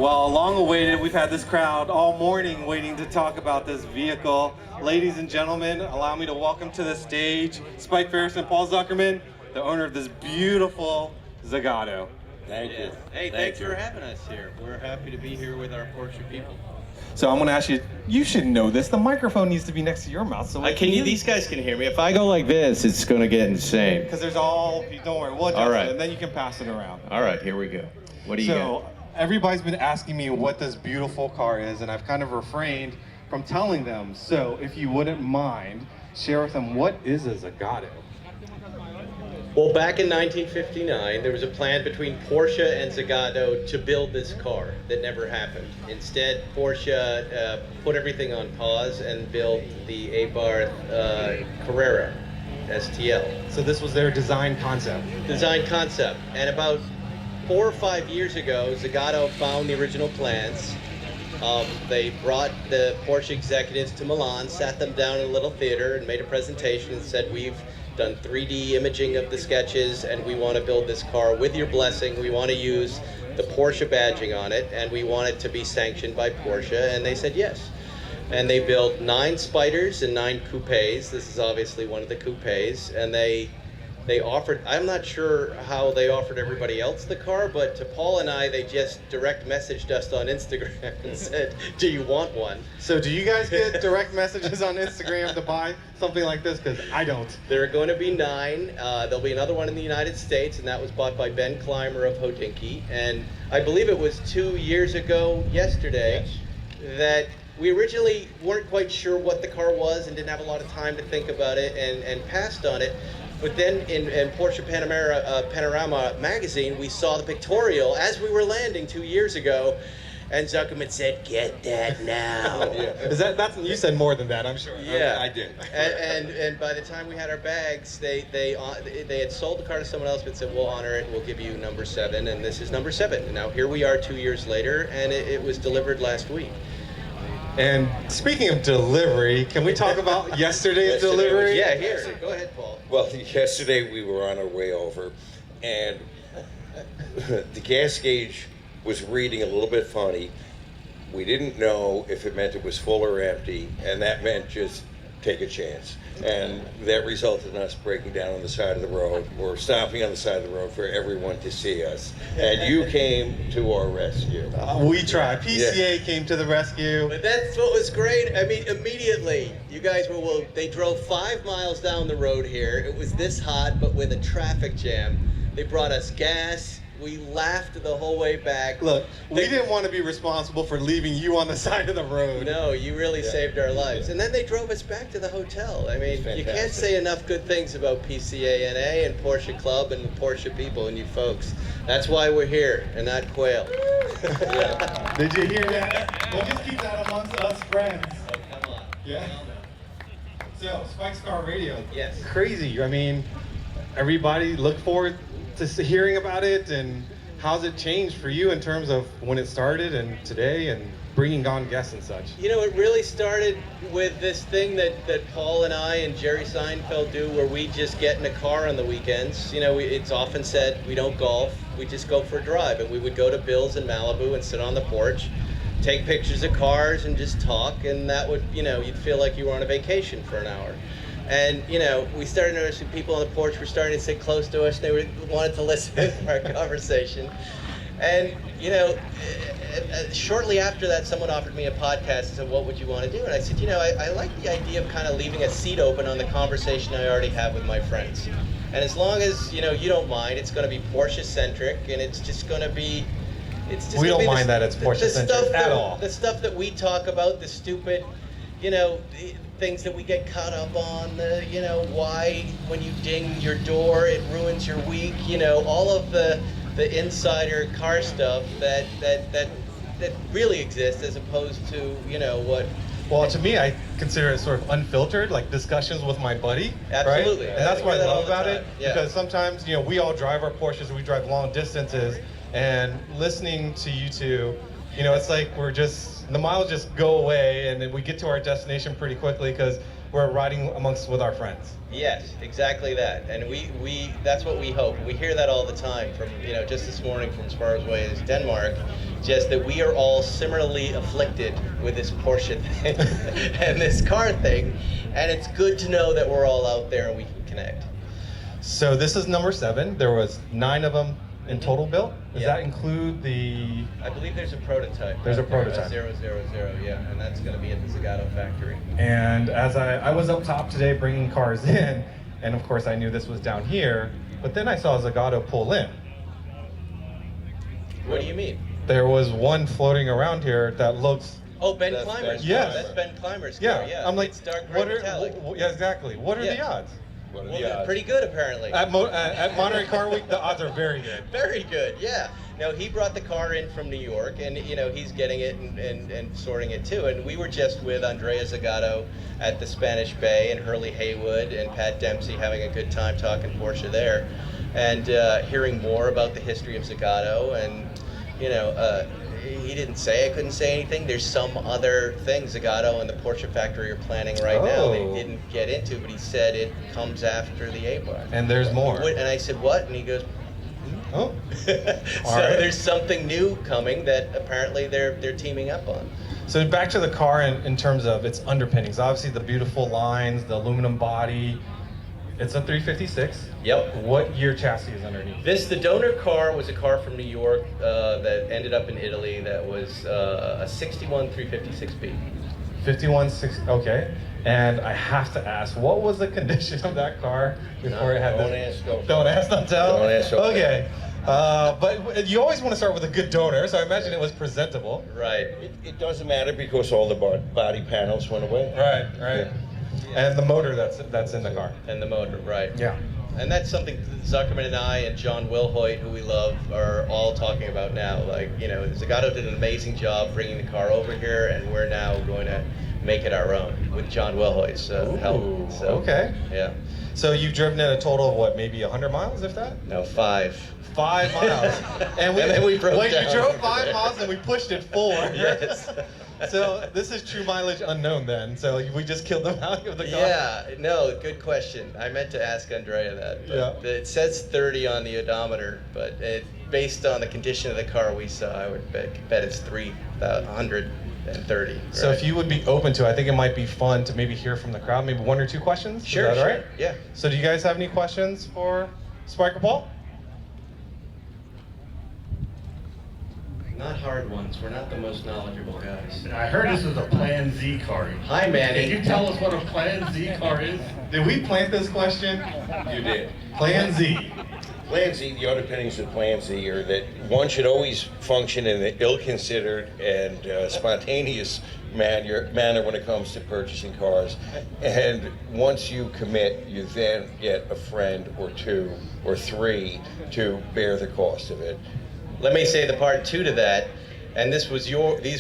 Well, long awaited. We've had this crowd all morning waiting to talk about this vehicle. Ladies and gentlemen, allow me to welcome to the stage Spike Feresten, Paul Zuckerman, the owner of this beautiful Zagato. Thank you. Hey, thanks for having us here. We're happy to be here with our Porsche people. So I'm going to ask you, you should know this. The microphone needs to be next to your mouth. So These guys can hear me. If I go like this, it's going to get insane. Because don't worry, we'll adjust All right. it, and then you can pass it around. All right, here we go. What do you got? Everybody's been asking me what this beautiful car is, and I've kind of refrained from telling them. So if you wouldn't mind, share with them, what is a Zagato? Well, back in 1959, there was a plan between Porsche and Zagato to build this car that never happened. Instead, Porsche put everything on pause and built the Abarth Carrera STL. So this was their design concept. And about 4 or 5 years ago, Zagato found the original plans. They brought the Porsche executives to Milan, sat them down in a little theater and made a presentation and said, we've done 3D imaging of the sketches and we want to build this car with your blessing. We want to use the Porsche badging on it and we want it to be sanctioned by Porsche, and they said yes. And they built 9 Spyders and 9 coupes. This is obviously one of the coupes, and they offered, I'm not sure how they offered everybody else the car, but to Paul and I, they just direct messaged us on Instagram and said, do you want one? So do you guys get direct messages on Instagram to buy something like this? Because I don't. There are going to be 9. There'll be another one in the United States, and that was bought by Ben Clymer of Hodinkee. And I believe it was 2 years ago yesterday that we originally weren't quite sure what the car was and didn't have a lot of time to think about it and passed on it. But then in Porsche Panorama magazine, we saw the pictorial as we were landing 2 years ago, and Zuckerman said, "Get that now." Is that's you said more than that, I'm sure. Yeah, I did. And by the time we had our bags, they had sold the car to someone else, but said, "We'll honor it. We'll give you number 7," and this is number 7. And now here we are 2 years later, and it was delivered last week. And speaking of delivery, can we talk about yesterday's delivery? Yeah, here. Go ahead, Paul. Well, yesterday we were on our way over, and the gas gauge was reading a little bit funny. We didn't know if it meant it was full or empty, and that meant just take a chance. And that resulted in us breaking down on the side of the road, or stopping on the side of the road for everyone to see us. And you came to our rescue. We tried. PCA came to the rescue. But that's what was great. I mean, immediately, you guys were, they drove 5 miles down the road here. It was this hot, but with a traffic jam. They brought us gas. We laughed the whole way back. Look, we didn't want to be responsible for leaving you on the side of the road. No, you really saved our lives. And then they drove us back to the hotel. I mean, you can't say enough good things about PCA NA and Porsche Club and the Porsche people and you folks. That's why we're here and not quail. Yeah. Did you hear that? We'll just keep that amongst us friends. Oh, come on. Yeah. So, Spike's Car Radio. Yes. Crazy. I mean, everybody look forward to hearing about it, and how's it changed for you in terms of when it started and today and bringing on guests and such? You know, it really started with this thing that Paul and I and Jerry Seinfeld do where we just get in a car on the weekends. You know, it's often said we don't golf, we just go for a drive. And we would go to Bill's in Malibu and sit on the porch, take pictures of cars and just talk, and that would, you know, you'd feel like you were on a vacation for an hour. And, you know, we started noticing people on the porch were starting to sit close to us. They wanted to listen to our conversation. And, you know, shortly after that, someone offered me a podcast and said, what would you want to do? And I said, you know, I like the idea of kind of leaving a seat open on the conversation I already have with my friends. And as long as, you know, you don't mind, it's going to be Porsche-centric, and it's just going to be... We don't mind that it's Porsche-centric at all. The stuff that we talk about, the stupid, you know, things that we get caught up on, you know, why when you ding your door it ruins your week, you know, all of the insider car stuff that really exists as opposed to, you know, what... Well, to me, I consider it sort of unfiltered, like discussions with my buddy. Absolutely. Right? And that's what I love about it, yeah. Because sometimes, you know, we all drive our Porsches, we drive long distances, and listening to you two, you know, it's like we're just, the miles just go away, and then we get to our destination pretty quickly because we're riding amongst with our friends. Yes, exactly that. And we that's what we hope. We hear that all the time from, just this morning from as far away as Denmark, just that we are all similarly afflicted with this Porsche thing and this car thing. And it's good to know that we're all out there and we can connect. So this is number 7. There was 9 of them in total built. Does Yeah. that include the... I believe there's a prototype. There's a out there, prototype. 000, yeah, and that's going to be at the Zagato factory. And as I was up top today bringing cars in, and of course I knew this was down here, but then I saw Zagato pull in. What do you mean? There was one floating around here that looks... Oh, Ben That's Clymer's car. Yes. That's Ben Clymer's car, Yeah, yeah. I'm like, It's dark gray metallic. yeah, exactly. What are Yeah. the odds? What are Well, the they're odds? pretty good, apparently. At Monterey Car Week, the odds are very good. Very good, yeah. Now, he brought the car in from New York, and, he's getting it and sorting it, too. And we were just with Andrea Zagato at the Spanish Bay, and Hurley Haywood and Pat Dempsey having a good time talking Porsche there, and hearing more about the history of Zagato. And, he didn't say I couldn't say anything. There's some other things Zagato and the Porsche factory are planning right now. They Oh. didn't get into, but he said it comes after the A-Bar. And there's more. And I said, what? And he goes, Oh, so All right. there's something new coming that apparently they're teaming up on. so back to the car in terms of its underpinnings. Obviously, the beautiful lines, the aluminum body. It's a 356. Yep. What year chassis is underneath? The donor car was a car from New York that ended up in Italy that was a 61 356B. 51.6. Okay. And I have to ask, what was the condition of that car before it had Don't this? ask, don't Don't ask, don't tell. Don't ask, don't Okay. But you always want to start with a good donor, so I imagine it was presentable. Right. It doesn't matter because all the body panels went away. Right. And the motor that's in the car. And the motor, right. Yeah. And that's something Zuckerman and I and John Wilhoit, who we love, are all talking about now. Like, Zagato did an amazing job bringing the car over here, and we're now going to make it our own with John Wilhoit's help. So, Okay. Yeah. So you've driven it a total of what, maybe 100 miles, if that? No, 5. 5 miles. And then we broke wait, down. you drove 5 miles and we pushed it 4. Yes. So this is true mileage unknown then. So we just killed the value of the car. Yeah, no, good question. I meant to ask Andrea that. But It says 30 on the odometer, but based on the condition of the car we saw, I would bet it's 330. So if you would be open to, I think it might be fun to maybe hear from the crowd, maybe 1 or 2 questions. Sure, Is that all sure. right? Yeah. So do you guys have any questions for Spiker Paul? Not hard ones. We're not the most knowledgeable guys. I heard this is a Plan Z car. Hi, Manny. Can you tell us what a Plan Z car is? Did we plant this question? You did. Plan Z. Plan Z, the underpinnings of Plan Z are that one should always function in an ill-considered and spontaneous manner when it comes to purchasing cars. And once you commit, you then get a friend or 2 or 3 to bear the cost of it. Let me say the part 2 to that, and these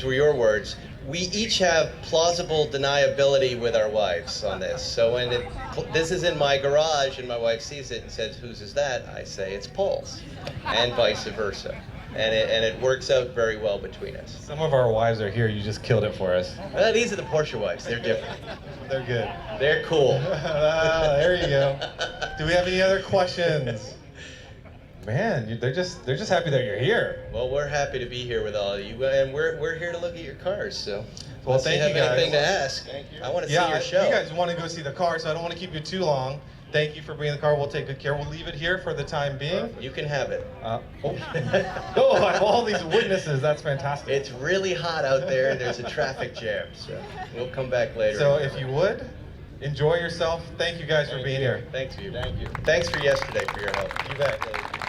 were your words. We each have plausible deniability with our wives on this. So when this is in my garage and my wife sees it and says, "Whose is that?" I say it's Paul's, and vice versa. And it works out very well between us. Some of our wives are here. You just killed it for us. These are the Porsche wives. They're different. They're good. They're cool. There you go. Do we have any other questions? Man, they're just happy that you're here. Well, we're happy to be here with all of you, and we're here to look at your cars. So, Well, unless thank you have you guys. anything to ask, Thank you. I want to see Yeah, your show. you guys want to go see the car, so I don't want to keep you too long. Thank you for bringing the car. We'll take good care. We'll leave it here for the time being. You can have it. Oh, I have all these witnesses. That's fantastic. It's really hot out there, and there's a traffic jam. So we'll come back later. So if you would, enjoy yourself. Thank you guys for being here. Thanks for you. Thank you. Thanks for yesterday for your help. You bet.